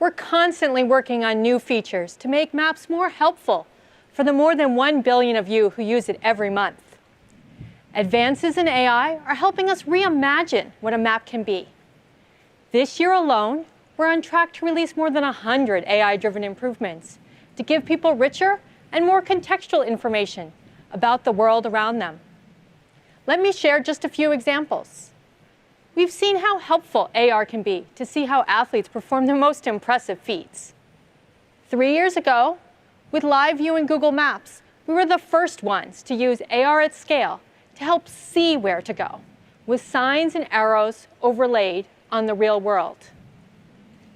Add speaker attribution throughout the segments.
Speaker 1: We're constantly working on new features to make maps more helpful for the more than 1 billion of you who use it every month. Advances in AI are helping us reimagine what a map can be. This year alone, we're on track to release more than 100 AI-driven improvements to give people richer and more contextual information about the world around them. Let me share just a few examples. We've seen how helpful AR can be to see how athletes perform their most impressive feats. 3 years ago, with Live View in Google Maps, we were the first ones to use AR at scale to help see where to go, with signs and arrows overlaid on the real world.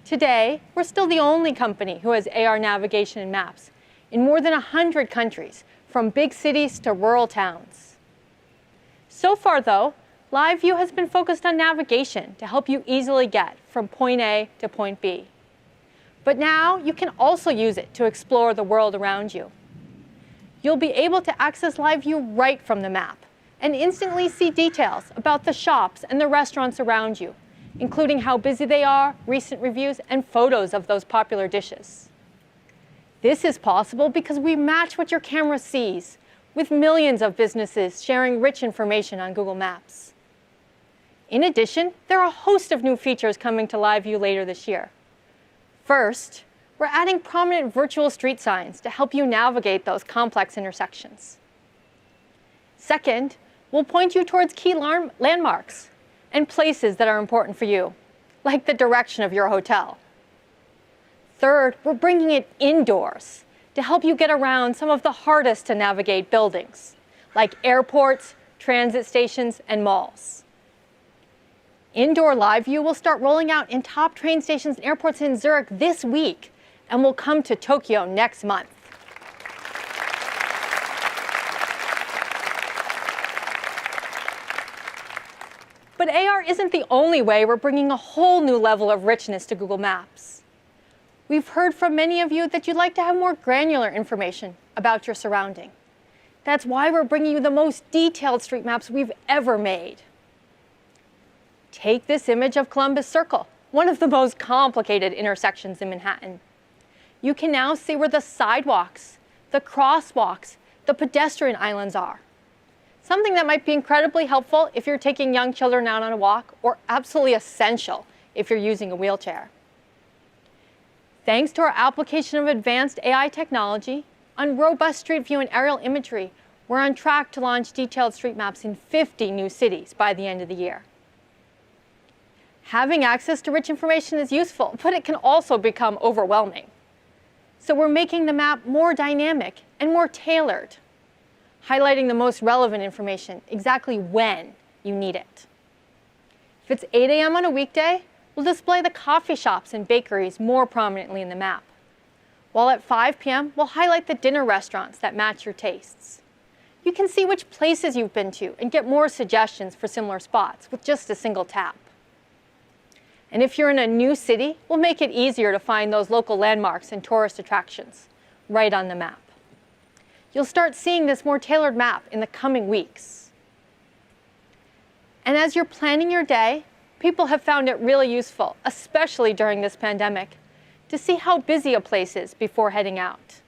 Speaker 1: Today, we're still the only company who has AR navigation in maps in more than 100 countries, from big cities to rural towns. So far, though, Live View has been focused on navigation to help you easily get from point A to point B. But now you can also use it to explore the world around you. You'll be able to access Live View right from the map and instantly see details about the shops and the restaurants around you, including how busy they are, recent reviews, and photos of those popular dishes. This is possible because we match what your camera sees, with millions of businesses sharing rich information on Google Maps. In addition, there are a host of new features coming to Live View later this year. First, we're adding prominent virtual street signs to help you navigate those complex intersections. Second, we'll point you towards key landmarks and places that are important for you, like the direction of your hotel. Third, we're bringing it indoors to help you get around some of the hardest to navigate buildings, like airports, transit stations, and malls. Indoor Live View will start rolling out in top train stations and airports in Zurich this week and will come to Tokyo next month. But AR isn't the only way we're bringing a whole new level of richness to Google Maps. We've heard from many of you that you'd like to have more granular information about your surrounding. That's why we're bringing you the most detailed street maps we've ever made. Take this image of Columbus Circle, one of the most complicated intersections in Manhattan. You can now see where the sidewalks, the crosswalks, the pedestrian islands are. Something that might be incredibly helpful if you're taking young children out on a walk, or absolutely essential if you're using a wheelchair. Thanks to our application of advanced AI technology on robust street view and aerial imagery, we're on track to launch detailed street maps in 50 new cities by the end of the year. Having access to rich information is useful, but it can also become overwhelming. So we're making the map more dynamic and more tailored, highlighting the most relevant information exactly when you need it. If it's 8 a.m. on a weekday, we'll display the coffee shops and bakeries more prominently in the map. While at 5 p.m., we'll highlight the dinner restaurants that match your tastes. You can see which places you've been to and get more suggestions for similar spots with just a single tap. And if you're in a new city, we'll make it easier to find those local landmarks and tourist attractions right on the map. You'll start seeing this more tailored map in the coming weeks. And as you're planning your day, people have found it really useful, especially during this pandemic, to see how busy a place is before heading out.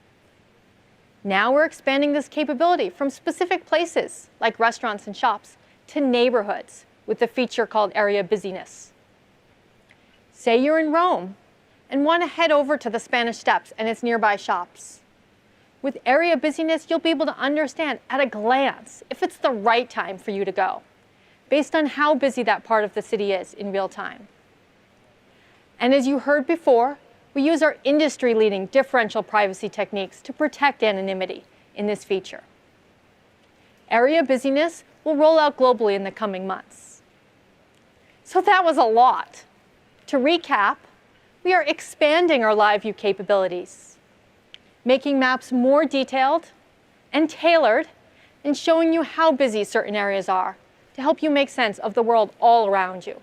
Speaker 1: Now we're expanding this capability from specific places, like restaurants and shops, to neighborhoods with a feature called Area Busyness. Say you're in Rome and want to head over to the Spanish Steps and its nearby shops. With Area Busyness, you'll be able to understand at a glance if it's the right time for you to go, based on how busy that part of the city is in real time. And as you heard before, we use our industry-leading differential privacy techniques to protect anonymity in this feature. Area Busyness will roll out globally in the coming months. So that was a lot. To recap, we are expanding our Live View capabilities, making maps more detailed and tailored, and showing you how busy certain areas are to help you make sense of the world all around you.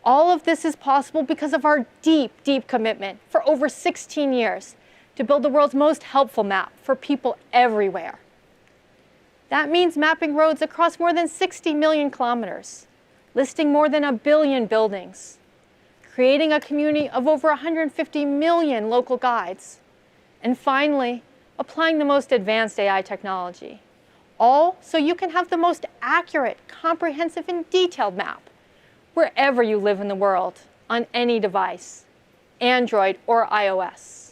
Speaker 1: All of this is possible because of our deep, deep commitment for over 16 years to build the world's most helpful map for people everywhere. That means mapping roads across more than 60 million kilometers, listing more than 1 billion buildings, creating a community of over 150 million local guides, and finally, applying the most advanced AI technology, all so you can have the most accurate, comprehensive, and detailed map wherever you live in the world, on any device, Android or iOS.